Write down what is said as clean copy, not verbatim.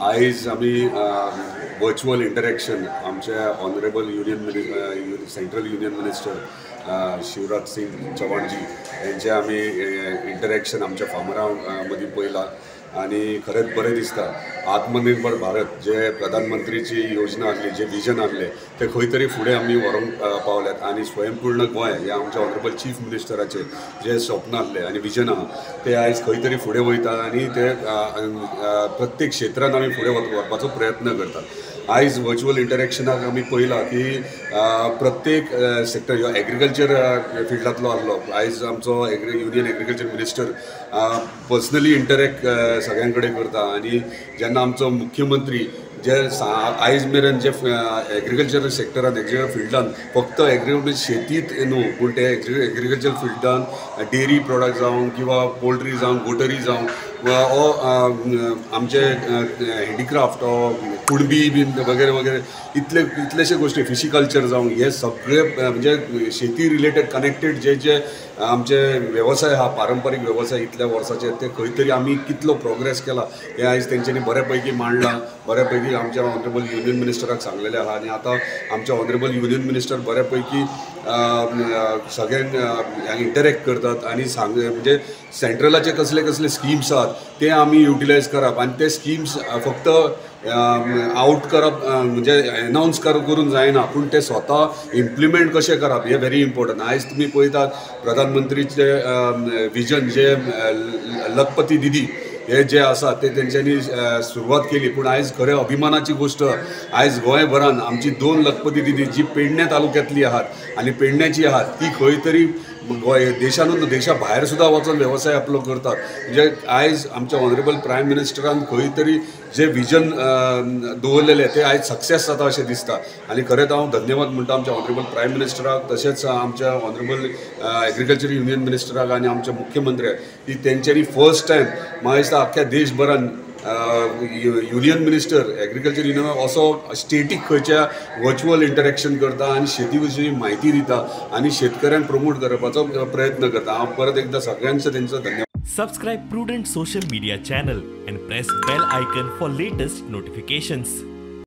आयज आमी virtual interaction आमचे honourable central union minister Shivraj Singh Chauhanji यांचे आमी इंटरॅक्शन आमच्या फार्मरां मदीं पळयलां आणि खरेंच बरें दिसता. आत्मनिर्भर भारत जे प्रधानमंत्रीची योजना आसली, जे विजन आसले ते खंय तरी फुडें आमी व्हरूंक पावल्यात आणि स्वयंपूर्ण गोंय हे आमच्या ऑनरेबल चीफ मिनिस्टराचे जे स्वप्न आसले आणि विजन आहा ते आयज खंय तरी फुडें वयता आणि ते प्रत्येक क्षेत्रांत आमी फुडें व्हरपाचो प्रयत्न करतात. आयज वर्च्युअल इंटरॅक्शनाक आमी पळयलां की प्रत्येक सेक्टर ह्यो एग्रीकल्चर फिल्डांतलो आसलो. आयज आमचो union agriculture minister personally interact सगळ्यां कडेन करता आणि जेन्ना आमचो मुख्यमंत्री जे आयज मेरेन जे एग्रीकल्चर सेक्टरान एग्रीकल्चर फिल्डान फक्त शेतीत न्हू पूण ते एग्रीकल्चर फिल्डान डेरी प्रोडक्ट जावं किंवा पोल्ट्री जावं गोटरी जावं आमचे हँडीक्राफ्ट कुणबी बीन वगैरे वगैरे इतलेशे गोष्टी फिशिकल्चर जावं हे सगळे म्हणजे शेती रिलेटेड कनेक्टेड जे आमचे व्यवसाय हा पारंपरीक व्यवसाय इतल्या वर्साचे ते खंय तरी आमी कितलो प्रोग्रेस केला हे आयज तेंच्यांनी बऱ्यापैकी मांडलां. बऱ्यापैकी आमच्या ऑनरेबल युनियन मिनिस्टराक सांगलेलें आहा आणि आता आमच्या ऑनरेबल युनियन मिनिस्टर बऱ्यापैकी सगळ्यांक इंटरॅक्ट करतात आणि म्हणजे सेंट्रलाचे कसले कसले स्किम्स आहात ते आमी युटिलायज करप आणि ते स्किम्स फक्त आउट करप म्हणजे अनाउन्स करून जायना पूण ते स्वता इम्प्लिमेंट कशें करप हे व्हेरी इम्पॉर्टंट. आयज तुमी पळयतात प्रधानमंत्रीचे विजन जे लखपती दिदी हे जे आसा ते तेंच्यांनी सुरवात केली पूण आयज खरें अभिमानाची गोष्ट आयज गोंयभरान आमची 2 लखपती दिदी जी पेडणे तालुक्यांतली आहात आणि पेडण्याची आहात ती खंय तरी देशानूच देशा भायर सुद्दां वचून व्यवसाय आपलो करतात. म्हणजे आयज आमच्या ऑनरेबल प्रायम मिनिस्टरान खंय तरी जे विजन दवरलेले ते आयज सक्सेस जाता अशें दिसता आणि खरेंच हांव धन्यवाद म्हणटा आमच्या ऑनरेबल प्रायम मिनिस्टराक तशेंच आमच्या ऑनरेबल एग्रीकल्चर युनियन मिनिस्टराक आणि आमच्या मुख्यमंत्र्याक की तेंच्यांनी फर्स्ट टायम म्हाका दिसता आख्ख्या देशभरान युनियन मिनिस्टर एग्रीकल्चर युनियन असो स्टेटीक खंयच्या वर्च्युअल इंटरॅक्शन करता आणि शेती विशीं म्हायती दिता आणि शेतकऱ्यांक प्रमोट करपाचो प्रयत्न करता. हांव परत एकदा सगळ्यांचो तेंचो धन्यवाद. Subscribe Prudent social media channel and press bell icon for latest notifications.